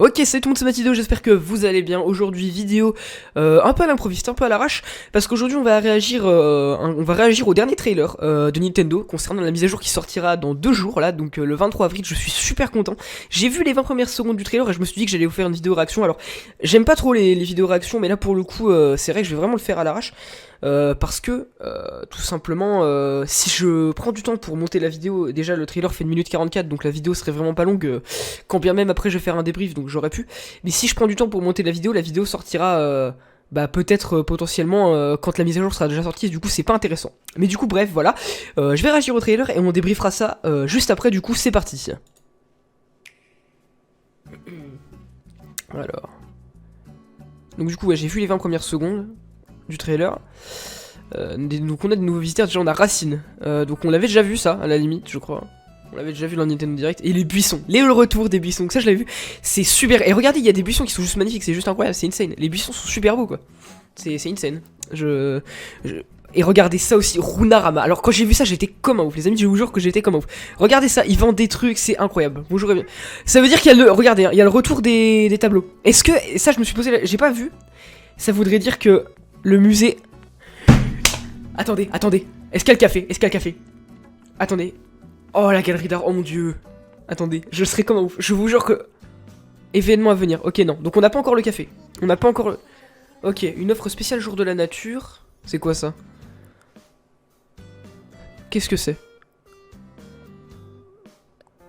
Ok, salut tout le monde, c'est Mathido, j'espère que vous allez bien. Aujourd'hui, vidéo un peu à l'improviste, un peu à l'arrache, parce qu'aujourd'hui on va réagir au dernier trailer de Nintendo concernant la mise à jour qui sortira dans 2 jours, là, donc le 23 avril. Je suis super content. J'ai vu les 20 premières secondes du trailer et je me suis dit que j'allais vous faire une vidéo réaction. Alors, j'aime pas trop les vidéos réaction, mais là pour le coup, c'est vrai que je vais vraiment le faire à l'arrache. Parce que tout simplement si je prends du temps pour monter la vidéo, déjà le trailer fait 1 minute 44, donc la vidéo serait vraiment pas longue, quand bien même après je vais faire un débrief, donc j'aurais pu, mais si je prends du temps pour monter la vidéo sortira peut-être potentiellement quand la mise à jour sera déjà sortie, et du coup c'est pas intéressant. Mais du coup bref, voilà, je vais réagir au trailer et on débriefera ça juste après. Du coup c'est parti. Alors, donc du coup ouais, j'ai vu les 20 premières secondes du trailer. Donc on a de nouveaux visiteurs, déjà on a Racine, donc on l'avait déjà vu ça à la limite je crois. On l'avait déjà vu dans Nintendo Direct. Et les buissons, le retour des buissons, donc ça je l'avais vu. C'est super, et regardez il y a des buissons qui sont juste magnifiques, c'est juste incroyable, c'est insane. Les buissons sont super beaux quoi, c'est insane. Et regardez ça aussi, Runarama. Alors quand j'ai vu ça j'étais comme un ouf, les amis, je vous jure que j'étais comme un ouf. Regardez ça, ils vendent des trucs, c'est incroyable. Bonjour et bien. Ça veut dire qu'il y a le, regardez, hein, il y a le retour des tableaux. Est-ce que, ça je me suis posé, j'ai pas vu. Ça voudrait dire que le musée... Attendez, est-ce qu'il y a le café? Attendez. Oh la galerie d'art, oh mon dieu. Attendez, je serai comme un ouf. Je vous jure que... Événement à venir, ok non. Donc on n'a pas encore le café. On n'a pas encore le... Ok, une offre spéciale jour de la nature. C'est quoi ça? Qu'est-ce que c'est?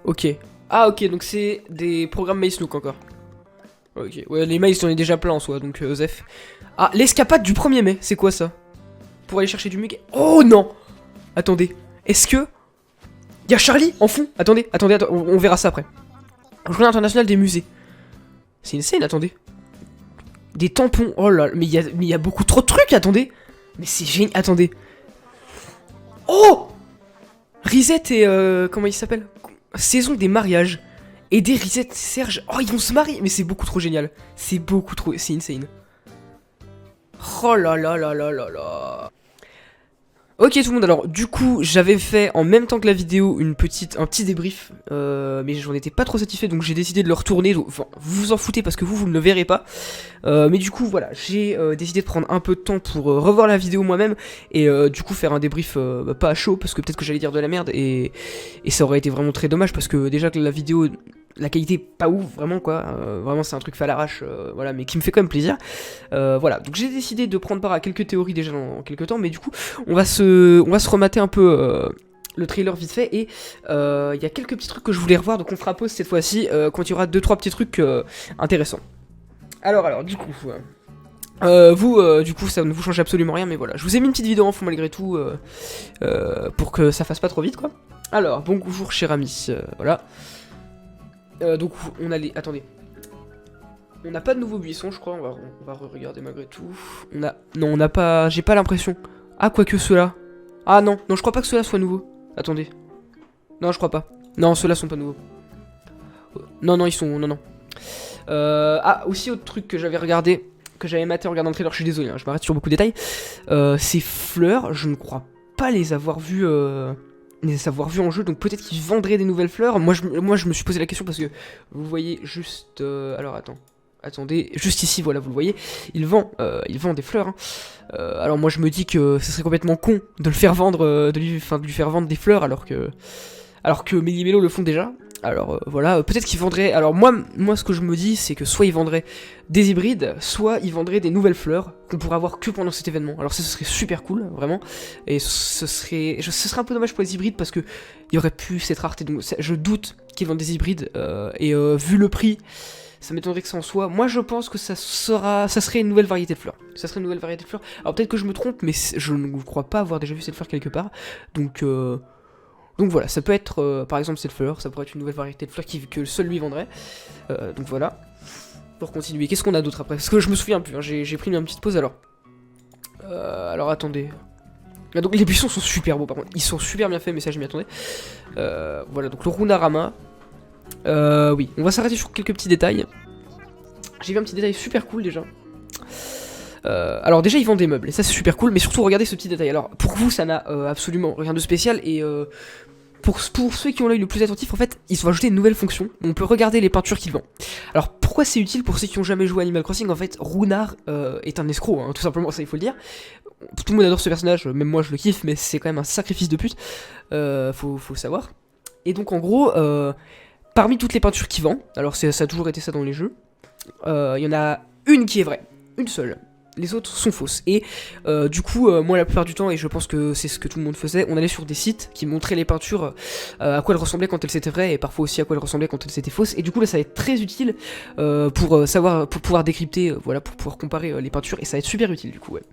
Ok. Ah ok, donc c'est des programmes Maïsnook encore. Ok, ouais les mails on est déjà plein en soi, donc Zef. Ah, l'escapade du 1er mai, c'est quoi ça? Pour aller chercher du mug. Oh non! Attendez, est-ce que... Y'a Charlie en fond. Attendez, on verra ça après. Journée internationale des musées. C'est une scène, attendez. Des tampons, oh là là, mais il y a beaucoup trop de trucs, attendez. Mais c'est génial, attendez. Oh! Reset et comment il s'appelle? Saison des mariages. Aider Reset et Serge. Oh, ils vont se marier, mais c'est beaucoup trop génial. C'est beaucoup trop, c'est insane. Oh là là là là là là. Ok tout le monde, alors du coup j'avais fait en même temps que la vidéo un petit débrief, mais j'en étais pas trop satisfait donc j'ai décidé de le retourner, donc, enfin vous vous en foutez parce que vous ne le verrez pas, mais du coup voilà, j'ai décidé de prendre un peu de temps pour revoir la vidéo moi-même et du coup faire un débrief pas à chaud parce que peut-être que j'allais dire de la merde et ça aurait été vraiment très dommage parce que déjà que la vidéo... La qualité pas ouf vraiment quoi, vraiment c'est un truc fait à l'arrache, voilà, mais qui me fait quand même plaisir. Voilà, donc j'ai décidé de prendre part à quelques théories déjà dans quelques temps, mais du coup on va se remater un peu le trailer vite fait et il y a quelques petits trucs que je voulais revoir, donc on fera pause cette fois-ci quand il y aura 2-3 petits trucs intéressants. Alors du coup... du coup ça ne vous change absolument rien, mais voilà, je vous ai mis une petite vidéo en fond malgré tout pour que ça fasse pas trop vite quoi. Alors bonjour cher ami, voilà. Donc on a les... Attendez. On n'a pas de nouveaux buissons je crois, on va regarder malgré tout. Non on n'a pas... J'ai pas l'impression. Ah quoique ceux-là. Ah non, je crois pas que ceux-là soient nouveaux. Attendez. Non je crois pas. Non ceux-là sont pas nouveaux. Non ils sont... Non. Ah aussi autre truc que j'avais regardé, que j'avais maté en regardant le trailer, je suis désolé hein, je m'arrête sur beaucoup de détails. Ces fleurs, je ne crois pas les avoir vues... en jeu, donc peut-être qu'ils vendraient des nouvelles fleurs. Moi je me suis posé la question parce que vous voyez juste... alors attendez, juste ici, voilà, vous le voyez, il vend des fleurs. Hein. Alors moi je me dis que ce serait complètement con de le faire vendre, de lui faire vendre des fleurs alors que Méli-Mélo le font déjà. Alors voilà, peut-être qu'ils vendraient... Alors moi ce que je me dis c'est que soit ils vendraient des hybrides, soit ils vendraient des nouvelles fleurs qu'on pourrait avoir que pendant cet événement. Alors ça ce serait super cool, vraiment. Et ce serait un peu dommage pour les hybrides parce que il y aurait plus cette rareté. Donc je doute qu'ils vendent des hybrides vu le prix, ça m'étonnerait que ça en soit. Moi je pense que ça serait une nouvelle variété de fleurs. Ça serait une nouvelle variété de fleurs. Alors peut-être que je me trompe, mais je ne crois pas avoir déjà vu cette fleur quelque part. Donc voilà, ça peut être par exemple cette fleur, ça pourrait être une nouvelle variété de fleurs que seul lui vendrait. Donc voilà. Pour continuer, qu'est-ce qu'on a d'autre après? Parce que je me souviens plus, hein, j'ai pris une petite pause alors. Alors attendez. Ah, donc les buissons sont super beaux par contre, ils sont super bien faits, mais ça je m'y attendais. Voilà, donc le Runarama. Oui, on va s'arrêter sur quelques petits détails. J'ai vu un petit détail super cool déjà. Alors déjà ils vendent des meubles et ça c'est super cool, mais surtout regardez ce petit détail. Alors pour vous ça n'a absolument rien de spécial et pour ceux qui ont l'œil le plus attentif, en fait, ils ont ajouté une nouvelle fonction. On peut regarder les peintures qu'il vend. Alors, pourquoi c'est utile pour ceux qui ont jamais joué à Animal Crossing? En fait, Runard est un escroc, hein, tout simplement, ça il faut le dire. Tout le monde adore ce personnage, même moi je le kiffe, mais c'est quand même un sacrifice de pute. Faut le savoir. Et donc, en gros, parmi toutes les peintures qu'il vend, alors ça a toujours été ça dans les jeux, il y en a une qui est vraie, une seule. Les autres sont fausses. Et du coup, moi la plupart du temps, et je pense que c'est ce que tout le monde faisait, on allait sur des sites qui montraient les peintures, à quoi elles ressemblaient quand elles étaient vraies, et parfois aussi à quoi elles ressemblaient quand elles étaient fausses. Et du coup là ça va être très utile pour savoir, pour pouvoir décrypter, voilà, pour pouvoir comparer les peintures, et ça va être super utile du coup, ouais.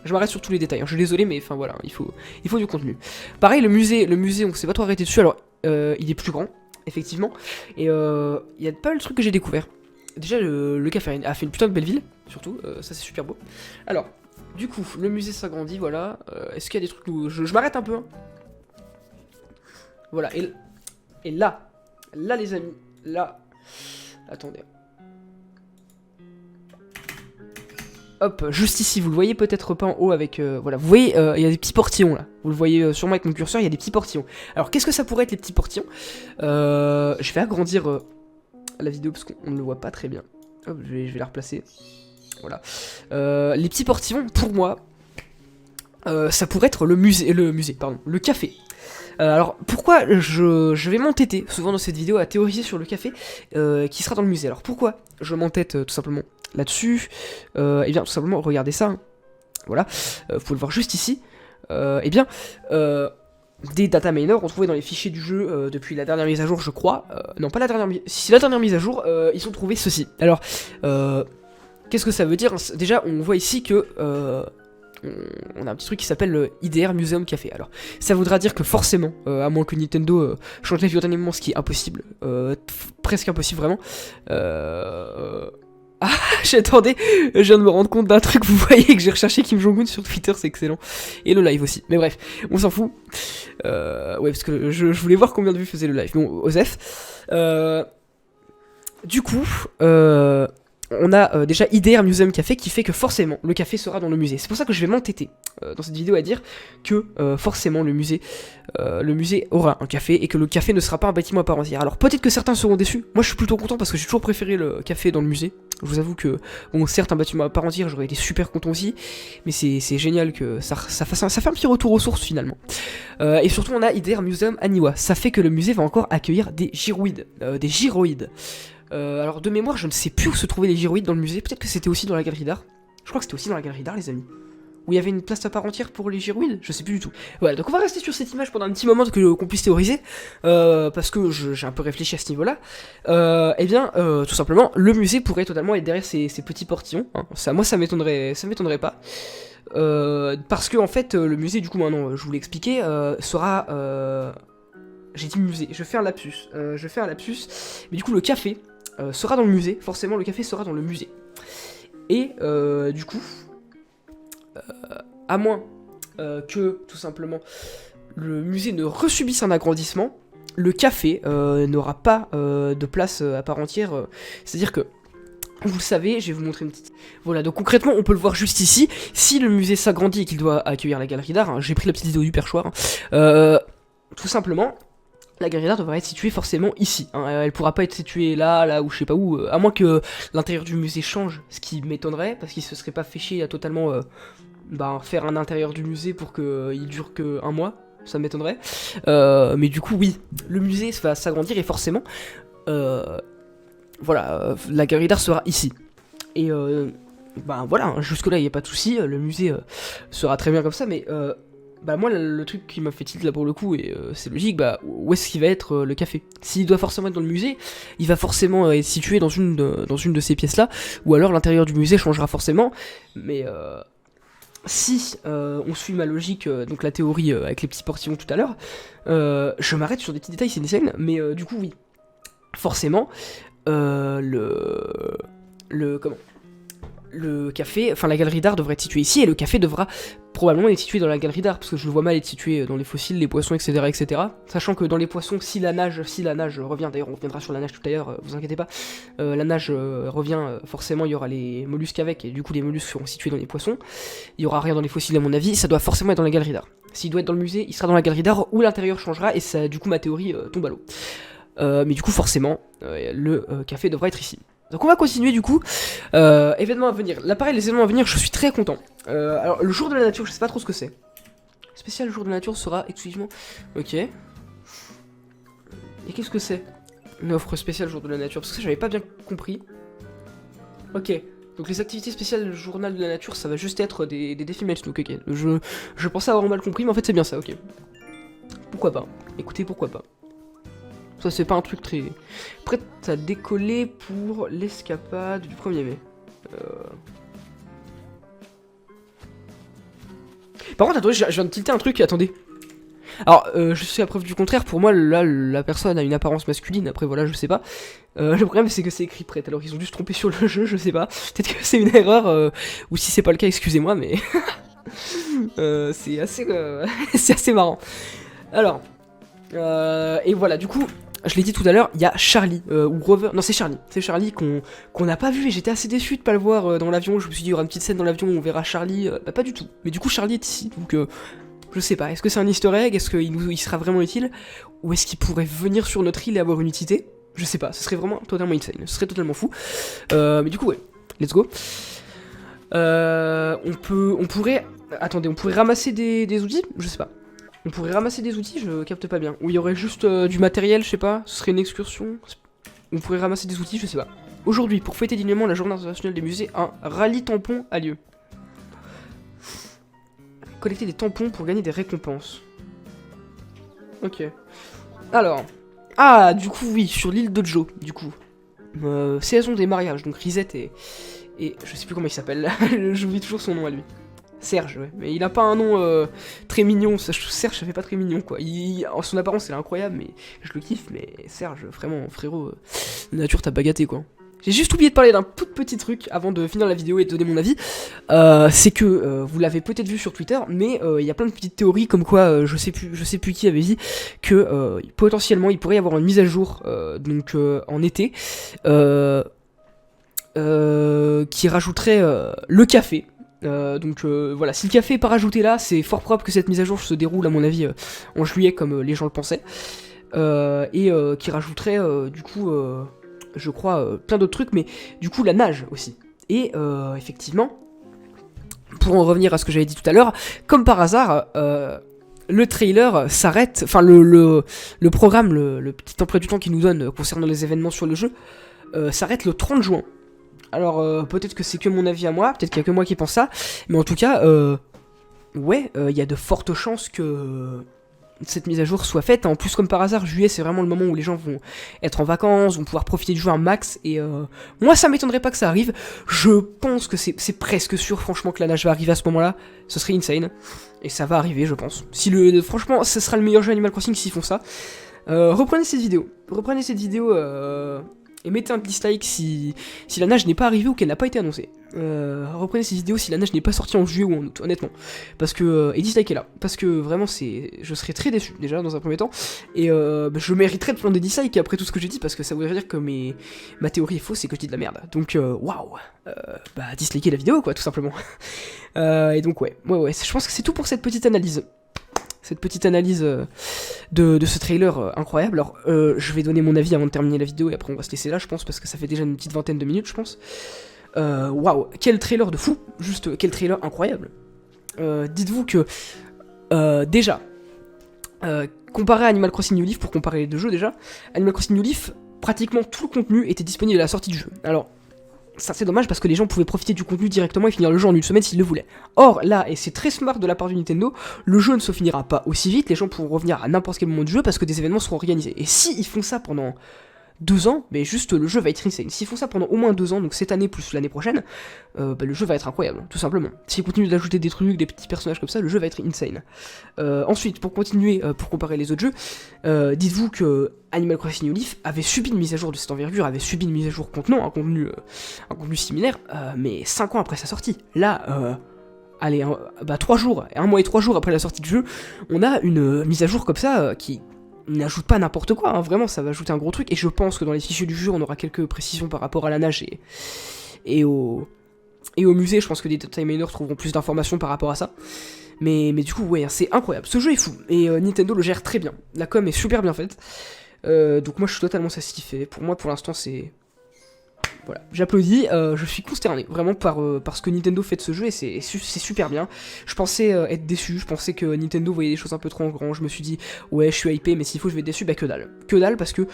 Je m'arrête sur tous les détails, hein. Je suis désolé, mais enfin voilà, il faut du contenu. Pareil, le musée on s'est pas trop arrêté dessus, alors il est plus grand, effectivement, et il y a pas mal de trucs que j'ai découvert. Déjà, le café a fait une putain de belle ville, surtout, ça c'est super beau. Alors, du coup, le musée s'agrandit, voilà. Est-ce qu'il y a des trucs où... Je m'arrête un peu, hein. Voilà, et là, les amis, là... Attendez. Hop, juste ici, vous le voyez peut-être pas en haut avec... voilà, vous voyez, il y a des petits portillons, là. Vous le voyez sûrement avec mon curseur, il y a des petits portillons. Alors, qu'est-ce que ça pourrait être, les petits portillons? Je vais agrandir... la vidéo parce qu'on ne le voit pas très bien. Hop, je vais la replacer. Voilà. Les petits portillons, pour moi, ça pourrait être le café. Alors pourquoi je vais m'entêter souvent dans cette vidéo à théoriser sur le café qui sera dans le musée. Alors pourquoi je m'entête tout simplement là-dessus? Eh bien tout simplement regardez ça, hein. Voilà, vous pouvez le voir juste ici. Eh bien des data miners retrouvés dans les fichiers du jeu depuis la dernière mise à jour, je crois. Non, pas la dernière mise... Si, la dernière mise à jour, ils ont trouvé ceci. Alors, qu'est-ce que ça veut dire? Déjà, on voit ici que... on a un petit truc qui s'appelle le IDR Museum Café. Alors, ça voudra dire que forcément, à moins que Nintendo change la vie dernièrement, ce qui est impossible, presque impossible vraiment, ah, j'attendais, je viens de me rendre compte d'un truc, vous voyez que j'ai recherché Kim Jong-un sur Twitter, c'est excellent. Et le live aussi, mais bref, on s'en fout. Ouais, parce que je voulais voir combien de vues faisait le live. Bon, Osef. Du coup, on a déjà IDR Museum Café qui fait que forcément le café sera dans le musée. C'est pour ça que je vais m'entêter dans cette vidéo à dire que forcément le musée aura un café et que le café ne sera pas un bâtiment à part entière. Alors peut-être que certains seront déçus. Moi je suis plutôt content parce que j'ai toujours préféré le café dans le musée. Je vous avoue que, bon, certes un bâtiment à part entière, j'aurais été super content aussi, mais c'est génial que ça fait un petit retour aux sources finalement. Et surtout on a IDR Museum Aniwa. Ça fait que le musée va encore accueillir des gyroïdes. Alors de mémoire, je ne sais plus où se trouvaient les gyroïdes dans le musée. Peut-être que c'était aussi dans la galerie d'art. Je crois que c'était aussi dans la galerie d'art, les amis. Où il y avait une place à part entière pour les gyroïdes. Je sais plus du tout. Voilà, donc on va rester sur cette image pendant un petit moment qu'on puisse théoriser. Parce que j'ai un peu réfléchi à ce niveau-là. Eh bien, tout simplement, le musée pourrait totalement être derrière ces petits portillons. Hein. Moi, ça m'étonnerait pas. Parce que en fait, le musée, du coup, maintenant, je vous l'ai expliqué, sera... J'ai dit musée, je fais un lapsus. Mais du coup, le café sera dans le musée. Forcément, le café sera dans le musée. Et du coup, à moins que, tout simplement, le musée ne resubisse un agrandissement, le café n'aura pas de place à part entière. C'est-à-dire que, vous le savez, je vais vous montrer une petite... Voilà, donc concrètement, on peut le voir juste ici. Si le musée s'agrandit et qu'il doit accueillir la galerie d'art, hein, j'ai pris la petite vidéo du perchoir, hein, tout simplement... La galerie d'art devrait être située forcément ici, hein. Elle pourra pas être située là ou je sais pas où, à moins que l'intérieur du musée change, ce qui m'étonnerait, parce qu'il se serait pas fait chier à totalement faire un intérieur du musée pour qu'il dure que un mois, ça m'étonnerait. Mais du coup oui, le musée va s'agrandir et forcément, voilà, la galerie d'art sera ici. Et voilà, hein, jusque là il n'y a pas de souci, le musée sera très bien comme ça, mais... moi le truc qui m'a fait tilt là pour le coup, et c'est logique, où est-ce qu'il va être le café? S'il doit forcément être dans le musée, il va forcément être situé dans une de ces pièces là, ou alors l'intérieur du musée changera forcément, mais si on suit ma logique, donc la théorie avec les petits portillons tout à l'heure, je m'arrête sur des petits détails, c'est une scène, mais du coup oui, forcément, le café, enfin la galerie d'art devrait être située ici, et le café devra probablement être situé dans la galerie d'art, parce que je le vois mal être situé dans les fossiles, les poissons, etc., etc. Sachant que dans les poissons, si la nage revient, d'ailleurs on reviendra sur la nage tout à l'heure, vous inquiétez pas, la nage revient, forcément il y aura les mollusques avec, et du coup les mollusques seront situés dans les poissons, il y aura rien dans les fossiles à mon avis, ça doit forcément être dans la galerie d'art. S'il doit être dans le musée, il sera dans la galerie d'art, où l'intérieur changera, et ça, du coup ma théorie tombe à l'eau. Mais du coup forcément, le café devra être ici. Donc on va continuer du coup. Événements à venir. Là pareil, les événements à venir, je suis très content. Alors le jour de la nature, je sais pas trop ce que c'est. Spécial jour de la nature sera exclusivement... Ok. Et qu'est-ce que c'est? Une offre spéciale jour de la nature, parce que ça j'avais pas bien compris. Ok. Donc les activités spéciales journal de la nature, ça va juste être des défis Matchbook, ok. Je pensais avoir mal compris, mais en fait c'est bien ça, ok. Pourquoi pas? Écoutez, pourquoi pas. Ça c'est pas un truc très... Prête à décoller pour l'escapade du 1er mai. Par contre, attendez, je viens de tilter un truc, attendez. Alors, je suis à preuve du contraire, pour moi, là, la personne a une apparence masculine, après voilà, je sais pas. Le problème c'est que c'est écrit prête, alors ils ont dû se tromper sur le jeu, je sais pas. Peut-être que c'est une erreur, ou si c'est pas le cas, excusez-moi, mais... c'est assez... c'est assez marrant. Alors... et voilà, du coup... Je l'ai dit tout à l'heure, il y a Charlie, ou Rover, non c'est Charlie qu'on n'a pas vu et j'étais assez déçu de pas le voir dans l'avion, je me suis dit il y aura une petite scène dans l'avion où on verra Charlie, bah pas du tout, mais du coup Charlie est ici, donc je sais pas, est-ce que c'est un easter egg, est-ce qu'il sera vraiment utile, ou est-ce qu'il pourrait venir sur notre île et avoir une utilité, je sais pas, ce serait vraiment totalement insane, ce serait totalement fou, mais du coup ouais, let's go. On pourrait ramasser des outils, je sais pas. On pourrait ramasser des outils, je capte pas bien. Ou il y aurait juste du matériel, je sais pas, ce serait une excursion. On pourrait ramasser des outils, je sais pas. Aujourd'hui, pour fêter dignement la journée internationale des musées, un rallye tampon a lieu. Collecter des tampons pour gagner des récompenses. Ok. Alors. Ah, du coup, oui, sur l'île de Joe, du coup. Saison des mariages, donc Risette et je sais plus comment il s'appelle, j'oublie toujours son nom à lui. Serge, ouais. Mais il a pas un nom très mignon, Serge ça fait pas très mignon quoi, son apparence elle est incroyable, mais je le kiffe, mais Serge, vraiment frérot, la nature t'a bagaté quoi. J'ai juste oublié de parler d'un tout petit truc avant de finir la vidéo et de donner mon avis, c'est que, vous l'avez peut-être vu sur Twitter, mais il y a plein de petites théories comme quoi, je sais plus qui avait dit, que potentiellement il pourrait y avoir une mise à jour, donc en été, qui rajouterait le café. Voilà, si le café est pas rajouté là, c'est fort probable que cette mise à jour se déroule à mon avis en juillet comme les gens le pensaient, et qui rajouterait du coup, je crois, plein d'autres trucs, mais du coup la nage aussi. Et effectivement, pour en revenir à ce que j'avais dit tout à l'heure, comme par hasard, le trailer s'arrête, enfin le programme, le petit emploi du temps qu'il nous donne concernant les événements sur le jeu, s'arrête le 30 juin. Alors peut-être que c'est que mon avis à moi, peut-être qu'il y a que moi qui pense ça, mais en tout cas, ouais, il y a de fortes chances que cette mise à jour soit faite. En plus, comme par hasard, juillet c'est vraiment le moment où les gens vont être en vacances, vont pouvoir profiter du jeu un max, et moi ça m'étonnerait pas que ça arrive. Je pense que c'est presque sûr franchement que la nage va arriver à ce moment-là, ce serait insane, et ça va arriver je pense. Franchement, ce sera le meilleur jeu Animal Crossing s'ils font ça. Reprenez cette vidéo, et mettez un dislike si la nage n'est pas arrivée ou qu'elle n'a pas été annoncée. Reprenez ces vidéos si la nage n'est pas sortie en juillet ou en août, honnêtement. Parce que... et dislikez là. Parce que vraiment, je serais très déçu, déjà, dans un premier temps. Et je mériterais de prendre des dislikes après tout ce que j'ai dit, parce que ça voudrait dire que ma théorie est fausse et que je dis de la merde. Donc, waouh. Dislikez la vidéo, quoi, tout simplement. Et donc, ouais, je pense que c'est tout pour cette petite analyse. De ce trailer incroyable. Alors je vais donner mon avis avant de terminer la vidéo et après on va se laisser là je pense, parce que ça fait déjà une petite vingtaine de minutes je pense. Waouh, quel trailer de fou, juste quel trailer incroyable. Dites-vous que déjà comparé à Animal Crossing New Leaf, pour comparer les deux jeux déjà, Animal Crossing New Leaf, pratiquement tout le contenu était disponible à la sortie du jeu. Alors ça c'est dommage parce que les gens pouvaient profiter du contenu directement et finir le jeu en une semaine s'ils le voulaient. Or là, et c'est très smart de la part du Nintendo, le jeu ne se finira pas aussi vite, les gens pourront revenir à n'importe quel moment du jeu parce que des événements seront organisés. Et si ils font ça pendant 2 ans, mais juste le jeu va être insane. S'ils font ça pendant au moins 2 ans, donc cette année plus l'année prochaine, le jeu va être incroyable, tout simplement. S'ils continuent d'ajouter des trucs, des petits personnages comme ça, le jeu va être insane. Ensuite, pour continuer, pour comparer les autres jeux, dites-vous que Animal Crossing New Leaf avait subi une mise à jour de cette envergure, avait subi une mise à jour contenant un contenu similaire, mais 5 ans après sa sortie. Là, allez, 3 jours, 1 mois et 3 jours après la sortie du jeu, on a une mise à jour comme ça qui n'ajoute pas n'importe quoi, hein, vraiment ça va ajouter un gros truc, et je pense que dans les fichiers du jeu on aura quelques précisions par rapport à la nage et au musée. Je pense que des data miners trouveront plus d'informations par rapport à ça. Mais du coup, ouais, c'est incroyable. Ce jeu est fou. Et Nintendo le gère très bien. La com est super bien faite. Donc moi, je suis totalement satisfait. Pour moi, pour l'instant, c'est... Voilà, j'applaudis. Je suis consterné, vraiment, par ce que Nintendo fait de ce jeu. Et c'est super bien. Je pensais être déçu. Je pensais que Nintendo voyait des choses un peu trop en grand. Je me suis dit, ouais, je suis hypé, mais s'il faut, je vais être déçu. Bah, que dalle. Que dalle, parce que...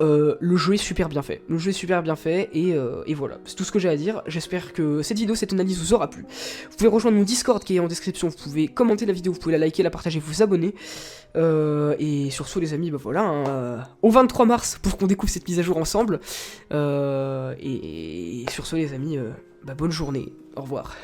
le jeu est super bien fait. Le jeu est super bien fait et voilà. C'est tout ce que j'ai à dire. J'espère que cette vidéo, cette analyse vous aura plu. Vous pouvez rejoindre mon Discord qui est en description. Vous pouvez commenter la vidéo, vous pouvez la liker, la partager, vous abonner. Et sur ce les amis, bah voilà. Au 23 mars pour qu'on découvre cette mise à jour ensemble. Et sur ce les amis, bonne journée. Au revoir.